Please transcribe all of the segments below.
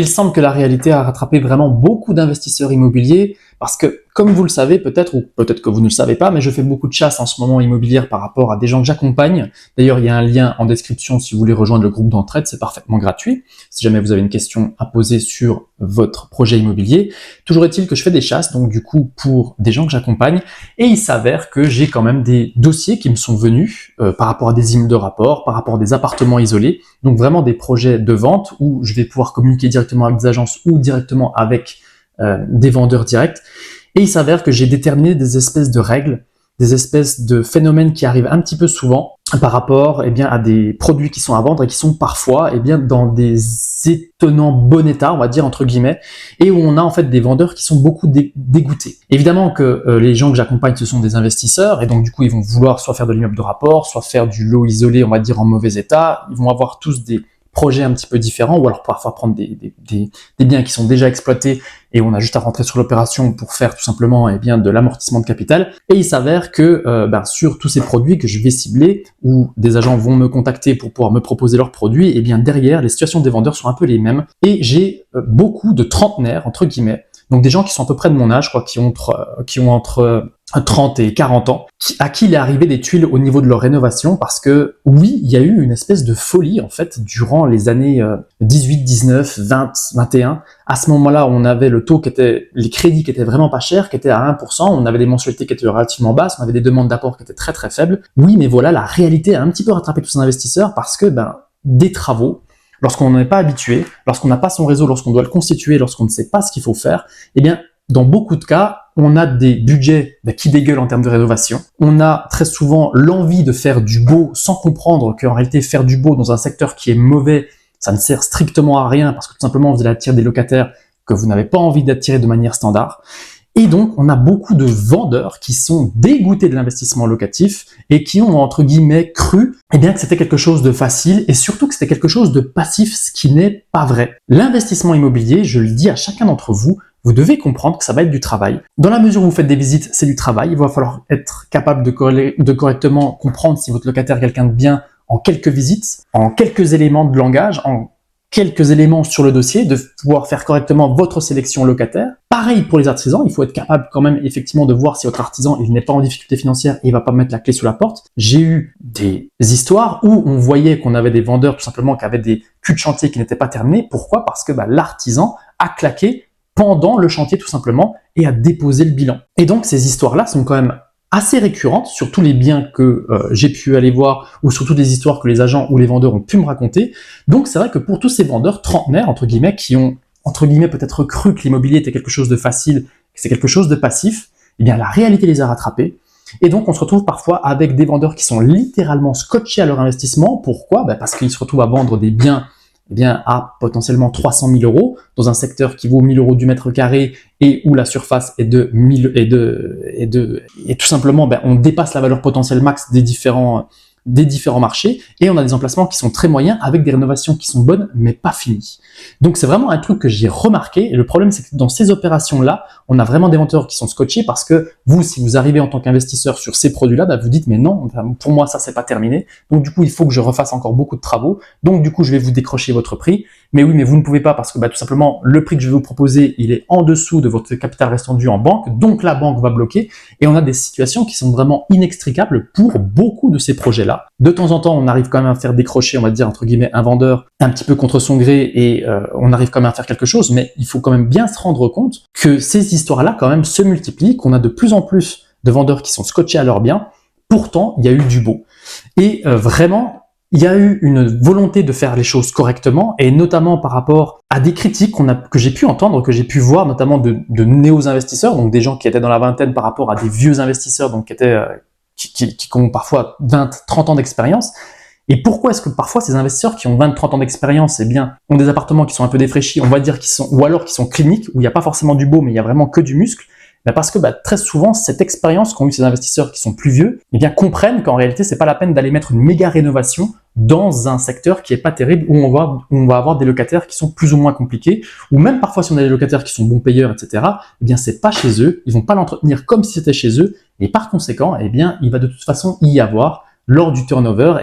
Il semble que la réalité a rattrapé vraiment beaucoup d'investisseurs immobiliers parce que, comme vous le savez peut-être, ou peut-être que vous ne le savez pas, mais je fais beaucoup de chasse en ce moment immobilière par rapport à des gens que j'accompagne. D'ailleurs, il y a un lien en description si vous voulez rejoindre le groupe d'entraide, c'est parfaitement gratuit. Si jamais vous avez une question à poser sur votre projet immobilier. Toujours est-il que je fais des chasses, donc du coup, pour des gens que j'accompagne, et il s'avère que j'ai quand même des dossiers qui me sont venus par rapport à des immeubles de rapport, par rapport à des appartements isolés, donc vraiment des projets de vente où je vais pouvoir communiquer directement avec des agences ou directement avec des vendeurs directs. Et il s'avère que j'ai déterminé des espèces de règles, des espèces de phénomènes qui arrivent un petit peu souvent par rapport à des produits qui sont à vendre et qui sont parfois dans des étonnants bon état, on va dire entre guillemets, et où on a en fait des vendeurs qui sont beaucoup dégoûtés. Évidemment que les gens que j'accompagne, ce sont des investisseurs, et donc du coup ils vont vouloir soit faire de l'immeuble de rapport, soit faire du lot isolé, on va dire en mauvais état. Ils vont avoir tous des projets un petit peu différents, ou alors parfois prendre des biens qui sont déjà exploités et on a juste à rentrer sur l'opération pour faire tout simplement de l'amortissement de capital. Et il s'avère que sur tous ces produits que je vais cibler, où des agents vont me contacter pour pouvoir me proposer leurs produits, et bien derrière, les situations des vendeurs sont un peu les mêmes. Et j'ai beaucoup de trentenaires, entre guillemets, donc des gens qui sont à peu près de mon âge, je crois, qui ont entre 30 et 40 ans, à qui il est arrivé des tuiles au niveau de leur rénovation, parce que oui, il y a eu une espèce de folie en fait durant les années 18, 19, 20, 21. À ce moment-là, on avait le taux les crédits qui étaient vraiment pas chers, qui étaient à 1%, on avait des mensualités qui étaient relativement basses, on avait des demandes d'apport qui étaient très très faibles. Oui, mais voilà, la réalité a un petit peu rattrapé tous ces investisseurs parce que des travaux, lorsqu'on n'est pas habitué, lorsqu'on n'a pas son réseau, lorsqu'on doit le constituer, lorsqu'on ne sait pas ce qu'il faut faire, dans beaucoup de cas, on a des budgets qui dégueulent en termes de rénovation. On a très souvent l'envie de faire du beau sans comprendre qu'en réalité, faire du beau dans un secteur qui est mauvais, ça ne sert strictement à rien parce que tout simplement, vous allez attirer des locataires que vous n'avez pas envie d'attirer de manière standard. Et donc, on a beaucoup de vendeurs qui sont dégoûtés de l'investissement locatif et qui ont, entre guillemets, cru que c'était quelque chose de facile et surtout que c'était quelque chose de passif, ce qui n'est pas vrai. L'investissement immobilier, je le dis à chacun d'entre vous, vous devez comprendre que ça va être du travail. Dans la mesure où vous faites des visites, c'est du travail. Il va falloir être capable de correctement comprendre si votre locataire est quelqu'un de bien en quelques visites, en quelques éléments de langage, en quelques éléments sur le dossier, de pouvoir faire correctement votre sélection locataire. Pareil pour les artisans, il faut être capable quand même effectivement de voir si votre artisan il n'est pas en difficulté financière et il va pas mettre la clé sous la porte. J'ai eu des histoires où on voyait qu'on avait des vendeurs tout simplement qui avaient des culs de chantier qui n'étaient pas terminés. Pourquoi ? Parce que l'artisan a claqué pendant le chantier tout simplement et a déposé le bilan. Et donc ces histoires-là sont quand même assez récurrentes sur tous les biens que j'ai pu aller voir ou sur toutes les histoires que les agents ou les vendeurs ont pu me raconter. Donc c'est vrai que pour tous ces vendeurs trentenaires, entre guillemets, qui ont, entre guillemets, peut-être cru que l'immobilier était quelque chose de facile, que c'est quelque chose de passif, la réalité les a rattrapés. Et donc on se retrouve parfois avec des vendeurs qui sont littéralement scotchés à leur investissement. Pourquoi ? Parce qu'ils se retrouvent à vendre des biens à potentiellement 300 000 euros dans un secteur qui vaut 1 000 euros du mètre carré et où la surface est de 1000 et tout simplement on dépasse la valeur potentielle max des différents marchés et on a des emplacements qui sont très moyens avec des rénovations qui sont bonnes mais pas finies. Donc c'est vraiment un truc que j'ai remarqué et le problème c'est que dans ces opérations-là, on a vraiment des vendeurs qui sont scotchés parce que vous, si vous arrivez en tant qu'investisseur sur ces produits-là, vous dites mais non, pour moi ça c'est pas terminé, donc du coup il faut que je refasse encore beaucoup de travaux, donc du coup je vais vous décrocher votre prix, mais oui mais vous ne pouvez pas parce que tout simplement le prix que je vais vous proposer il est en dessous de votre capital restant dû en banque, donc la banque va bloquer et on a des situations qui sont vraiment inextricables pour beaucoup de ces projets-là. De temps en temps, on arrive quand même à faire décrocher, on va dire, entre guillemets, un vendeur un petit peu contre son gré et on arrive quand même à faire quelque chose, mais il faut quand même bien se rendre compte que ces histoires-là quand même se multiplient, qu'on a de plus en plus de vendeurs qui sont scotchés à leurs biens. Pourtant, il y a eu du beau. Et vraiment, il y a eu une volonté de faire les choses correctement et notamment par rapport à des critiques que j'ai pu entendre, que j'ai pu voir notamment de néo-investisseurs, donc des gens qui étaient dans la vingtaine par rapport à des vieux investisseurs, donc qui étaient... qui ont parfois 20, 30 ans d'expérience. Et pourquoi est-ce que parfois ces investisseurs qui ont 20, 30 ans d'expérience, ont des appartements qui sont un peu défraîchis, on va dire ou alors qui sont cliniques, où il n'y a pas forcément du beau, mais il y a vraiment que du muscle, parce que très souvent, cette expérience qu'ont eu ces investisseurs qui sont plus vieux, comprennent qu'en réalité, c'est pas la peine d'aller mettre une méga rénovation dans un secteur qui est pas terrible, où on va avoir des locataires qui sont plus ou moins compliqués, ou même parfois si on a des locataires qui sont bons payeurs, etc., c'est pas chez eux, ils vont pas l'entretenir comme si c'était chez eux, et par conséquent, il va de toute façon y avoir, lors du turnover,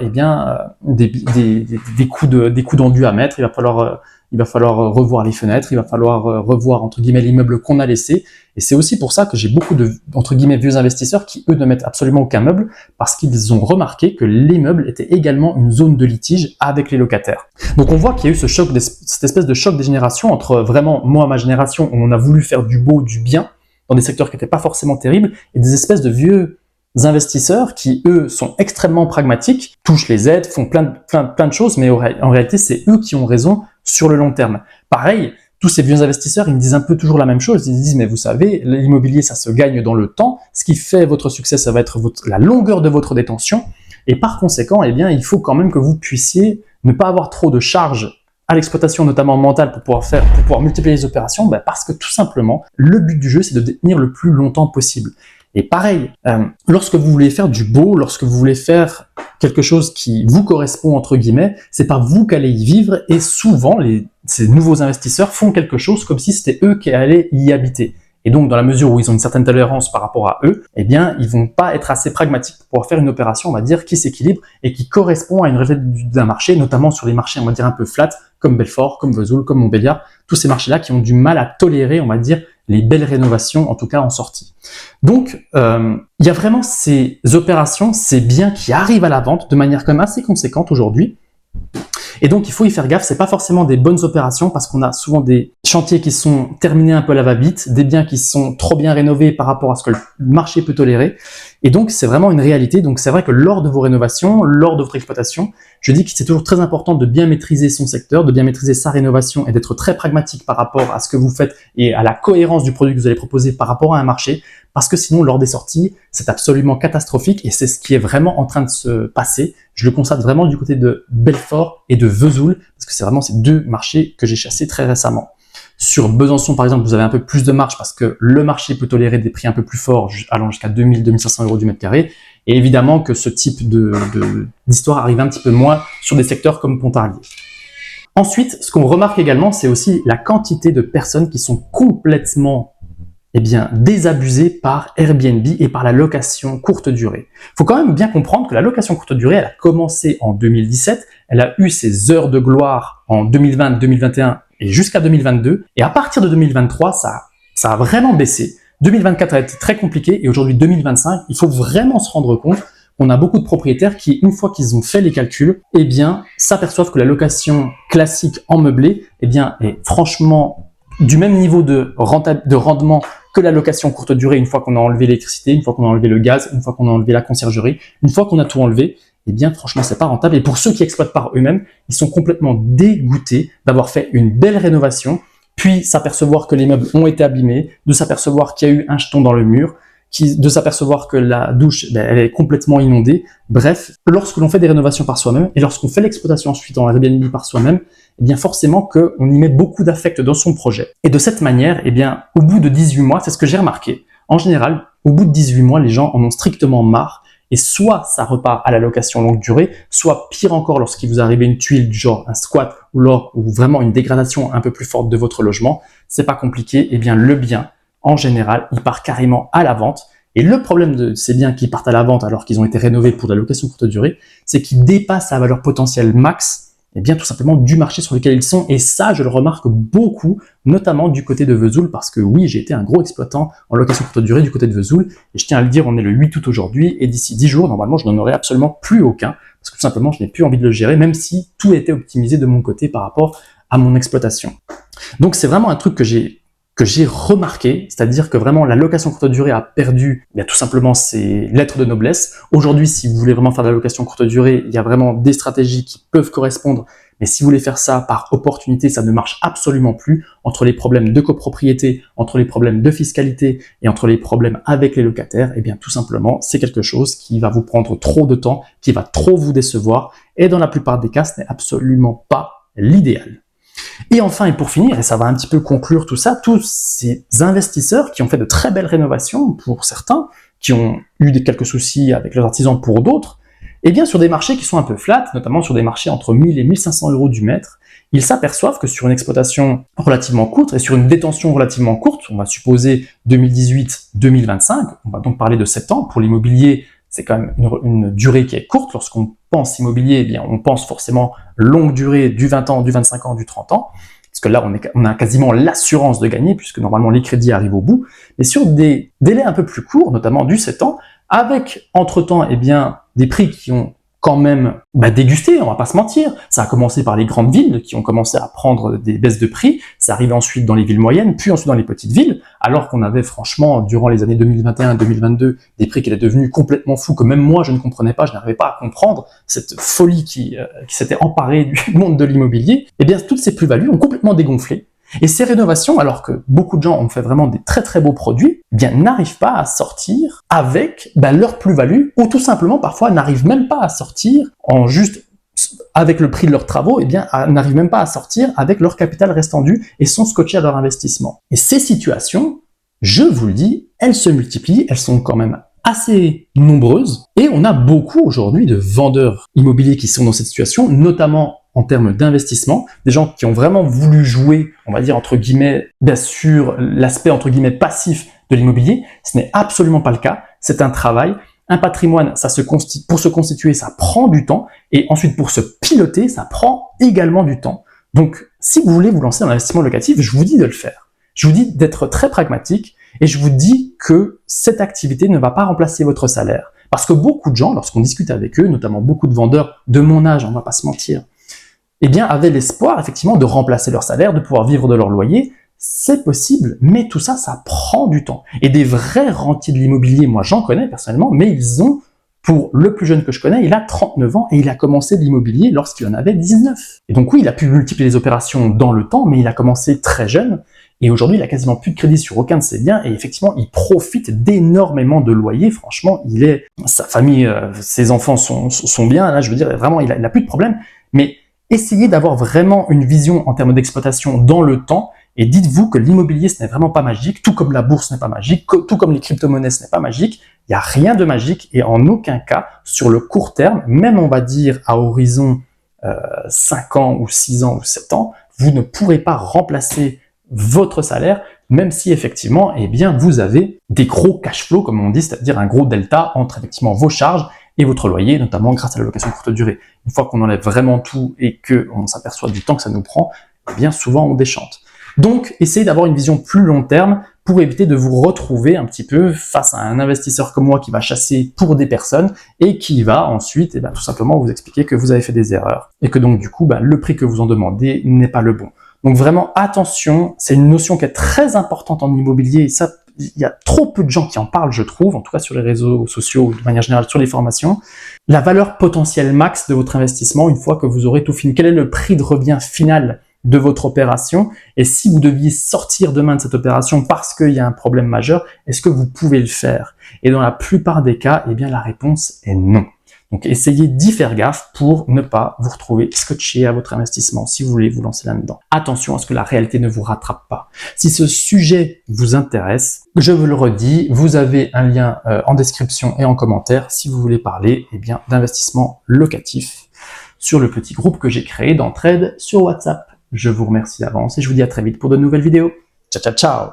des coûts d'enduit à mettre, il va falloir il va falloir revoir les fenêtres, il va falloir revoir entre guillemets l'immeuble qu'on a laissé. Et c'est aussi pour ça que j'ai beaucoup de entre guillemets vieux investisseurs qui eux ne mettent absolument aucun meuble parce qu'ils ont remarqué que l'immeuble était également une zone de litige avec les locataires. Donc on voit qu'il y a eu cette espèce de choc des générations entre vraiment moi, ma génération, où on a voulu faire du beau, du bien dans des secteurs qui n'étaient pas forcément terribles, et des espèces de vieux investisseurs qui, eux, sont extrêmement pragmatiques, touchent les aides, font plein de choses, mais en réalité, c'est eux qui ont raison sur le long terme. Pareil, tous ces vieux investisseurs, ils me disent un peu toujours la même chose. Ils disent, mais vous savez, l'immobilier, ça se gagne dans le temps. Ce qui fait votre succès, ça va être la longueur de votre détention. Et par conséquent, eh bien, il faut quand même que vous puissiez ne pas avoir trop de charges à l'exploitation, notamment mentale, pour pouvoir multiplier les opérations, parce que tout simplement, le but du jeu, c'est de détenir le plus longtemps possible. Et pareil, lorsque vous voulez faire du beau, lorsque vous voulez faire quelque chose qui vous correspond, entre guillemets, c'est pas vous qui allez y vivre, et souvent, ces nouveaux investisseurs font quelque chose comme si c'était eux qui allaient y habiter. Et donc, dans la mesure où ils ont une certaine tolérance par rapport à eux, eh bien, ils vont pas être assez pragmatiques pour pouvoir faire une opération, on va dire, qui s'équilibre et qui correspond à une réalité d'un marché, notamment sur les marchés, on va dire, un peu flat, comme Belfort, comme Vesoul, comme Montbéliard, tous ces marchés-là qui ont du mal à tolérer, on va dire, les belles rénovations, en tout cas en sortie. Donc, il y a vraiment ces opérations, ces biens qui arrivent à la vente de manière quand même assez conséquente aujourd'hui. Et donc, il faut y faire gaffe, c'est pas forcément des bonnes opérations parce qu'on a souvent des chantiers qui sont terminés un peu à la va-vite, des biens qui sont trop bien rénovés par rapport à ce que le marché peut tolérer. Et donc, c'est vraiment une réalité. Donc, c'est vrai que lors de vos rénovations, lors de votre exploitation, je dis que c'est toujours très important de bien maîtriser son secteur, de bien maîtriser sa rénovation et d'être très pragmatique par rapport à ce que vous faites et à la cohérence du produit que vous allez proposer par rapport à un marché. Parce que sinon, lors des sorties, c'est absolument catastrophique et c'est ce qui est vraiment en train de se passer. Je le constate vraiment du côté de Belfort et de Vesoul, parce que c'est vraiment ces deux marchés que j'ai chassés très récemment. Sur Besançon, par exemple, vous avez un peu plus de marge parce que le marché peut tolérer des prix un peu plus forts, allant jusqu'à 2000-2500 € du mètre carré. Et évidemment que ce type d'histoire arrive un petit peu moins sur des secteurs comme Pontarlier. Ensuite, ce qu'on remarque également, c'est aussi la quantité de personnes qui sont complètement désabusées par Airbnb et par la location courte durée. Il faut quand même bien comprendre que la location courte durée, elle a commencé en 2017, elle a eu ses heures de gloire en 2020, 2021 et jusqu'à 2022. Et à partir de 2023, ça a vraiment baissé. 2024 a été très compliqué et aujourd'hui 2025, il faut vraiment se rendre compte qu'on a beaucoup de propriétaires qui, une fois qu'ils ont fait les calculs, s'aperçoivent que la location classique en meublé, est franchement du même niveau de rendement que la location courte durée une fois qu'on a enlevé l'électricité, une fois qu'on a enlevé le gaz, une fois qu'on a enlevé la conciergerie, une fois qu'on a tout enlevé, franchement, c'est pas rentable. Et pour ceux qui exploitent par eux-mêmes, ils sont complètement dégoûtés d'avoir fait une belle rénovation, puis s'apercevoir que les meubles ont été abîmés, de s'apercevoir qu'il y a eu un jeton dans le mur, de s'apercevoir que la douche, elle est complètement inondée. Bref, lorsque l'on fait des rénovations par soi-même et lorsqu'on fait l'exploitation ensuite en Airbnb par soi-même, forcément qu'on y met beaucoup d'affect dans son projet. Et de cette manière, au bout de 18 mois, c'est ce que j'ai remarqué. En général, au bout de 18 mois, les gens en ont strictement marre. Et soit ça repart à la location longue durée, soit pire encore lorsqu'il vous arrive une tuile du genre un squat ou vraiment une dégradation un peu plus forte de votre logement, c'est pas compliqué, le bien, en général, il part carrément à la vente. Et le problème de ces biens qui partent à la vente alors qu'ils ont été rénovés pour de la location courte durée, c'est qu'ils dépassent la valeur potentielle max tout simplement du marché sur lequel ils sont. Et ça, je le remarque beaucoup, notamment du côté de Vesoul, parce que oui, j'ai été un gros exploitant en location courte durée du côté de Vesoul. Et je tiens à le dire, on est le 8 août aujourd'hui, et d'ici 10 jours, normalement, je n'en aurai absolument plus aucun, parce que tout simplement, je n'ai plus envie de le gérer, même si tout était optimisé de mon côté par rapport à mon exploitation. Donc, c'est vraiment un truc que j'ai remarqué, c'est-à-dire que vraiment la location courte durée a perdu tout simplement ses lettres de noblesse. Aujourd'hui, si vous voulez vraiment faire de la location courte durée, il y a vraiment des stratégies qui peuvent correspondre, mais si vous voulez faire ça par opportunité, ça ne marche absolument plus. Entre les problèmes de copropriété, entre les problèmes de fiscalité et entre les problèmes avec les locataires, tout simplement, c'est quelque chose qui va vous prendre trop de temps, qui va trop vous décevoir, et dans la plupart des cas, ce n'est absolument pas l'idéal. Et enfin, et pour finir, et ça va un petit peu conclure tout ça, tous ces investisseurs qui ont fait de très belles rénovations pour certains, qui ont eu quelques soucis avec leurs artisans pour d'autres, sur des marchés qui sont un peu flats, notamment sur des marchés entre 1000 et 1500 € du mètre, ils s'aperçoivent que sur une exploitation relativement courte et sur une détention relativement courte, on va supposer 2018-2025, on va donc parler de 7 ans, pour l'immobilier, c'est quand même une durée qui est courte. Lorsqu'on pense immobilier, on pense forcément longue durée du 20 ans, du 25 ans, du 30 ans. parce que là, on a quasiment l'assurance de gagner, puisque normalement les crédits arrivent au bout, mais sur des délais un peu plus courts, notamment du 7 ans, avec entre-temps, eh bien, des prix qui ont quand même dégusté, on va pas se mentir. Ça a commencé par les grandes villes qui ont commencé à prendre des baisses de prix, ça arrive ensuite dans les villes moyennes, puis ensuite dans les petites villes, alors qu'on avait franchement, durant les années 2021-2022, des prix qui étaient devenus complètement fous, que même moi je ne comprenais pas, je n'arrivais pas à comprendre, cette folie qui s'était emparée du monde de l'immobilier. Eh bien, toutes ces plus-values ont complètement dégonflé. Et ces rénovations, alors que beaucoup de gens ont fait vraiment des très très beaux produits, eh bien n'arrivent pas à sortir avec leur plus-value, ou tout simplement parfois n'arrivent même pas à sortir en juste avec le prix de leurs travaux, eh bien n'arrivent même pas à sortir avec leur capital restant dû et sont scotchés à leur investissement. Et ces situations, je vous le dis, elles se multiplient, elles sont quand même assez nombreuses, et on a beaucoup aujourd'hui de vendeurs immobiliers qui sont dans cette situation, notamment en termes d'investissement, des gens qui ont vraiment voulu jouer, on va dire entre guillemets, bien sûr, l'aspect entre guillemets passif de l'immobilier. Ce n'est absolument pas le cas, c'est un travail. Un patrimoine, pour se constituer, ça prend du temps, et ensuite pour se piloter, ça prend également du temps. Donc, si vous voulez vous lancer dans l'investissement locatif, je vous dis de le faire. Je vous dis d'être très pragmatique, et je vous dis que cette activité ne va pas remplacer votre salaire. Parce que beaucoup de gens, lorsqu'on discute avec eux, notamment beaucoup de vendeurs de mon âge, on ne va pas se mentir, eh bien, avaient l'espoir, effectivement, de remplacer leur salaire, de pouvoir vivre de leur loyer. C'est possible, mais tout ça, ça prend du temps. Et des vrais rentiers de l'immobilier, moi, j'en connais personnellement, mais ils ont, pour le plus jeune que je connais, il a 39 ans et il a commencé l'immobilier lorsqu'il en avait 19. Et donc oui, il a pu multiplier les opérations dans le temps, mais il a commencé très jeune. Et aujourd'hui, il a quasiment plus de crédit sur aucun de ses biens, et effectivement, il profite d'énormément de loyers. Franchement, sa famille, ses enfants sont bien, là, je veux dire, vraiment, il a plus de problème. Mais essayez d'avoir vraiment une vision en termes d'exploitation dans le temps, et dites-vous que l'immobilier, ce n'est vraiment pas magique, tout comme la bourse n'est pas magique, tout comme les crypto-monnaies, ce n'est pas magique. Il n'y a rien de magique, et en aucun cas, sur le court terme, même on va dire à horizon 5 ans ou 6 ans ou 7 ans, vous ne pourrez pas remplacer votre salaire, même si effectivement, eh bien, vous avez des gros cash flows, comme on dit, c'est-à-dire un gros delta entre effectivement vos charges et votre loyer, notamment grâce à la location courte durée. Une fois qu'on enlève vraiment tout et qu'on s'aperçoit du temps que ça nous prend, eh bien souvent on déchante. Donc, essayez d'avoir une vision plus long terme pour éviter de vous retrouver un petit peu face à un investisseur comme moi qui va chasser pour des personnes et qui va ensuite tout simplement vous expliquer que vous avez fait des erreurs et que donc du coup, le prix que vous en demandez n'est pas le bon. Donc vraiment, attention, c'est une notion qui est très importante en immobilier, et ça, il y a trop peu de gens qui en parlent, je trouve, en tout cas sur les réseaux sociaux ou de manière générale sur les formations. La valeur potentielle max de votre investissement, une fois que vous aurez tout fini. Quel est le prix de revient final de votre opération? Et si vous deviez sortir demain de cette opération parce qu'il y a un problème majeur, est-ce que vous pouvez le faire? Et dans la plupart des cas, eh bien la réponse est non. Donc essayez d'y faire gaffe pour ne pas vous retrouver scotché à votre investissement si vous voulez vous lancer là-dedans. Attention à ce que la réalité ne vous rattrape pas. Si ce sujet vous intéresse, je vous le redis, vous avez un lien en description et en commentaire si vous voulez parler d'investissement locatif sur le petit groupe que j'ai créé d'entraide sur WhatsApp. Je vous remercie d'avance et je vous dis à très vite pour de nouvelles vidéos. Ciao, ciao, ciao!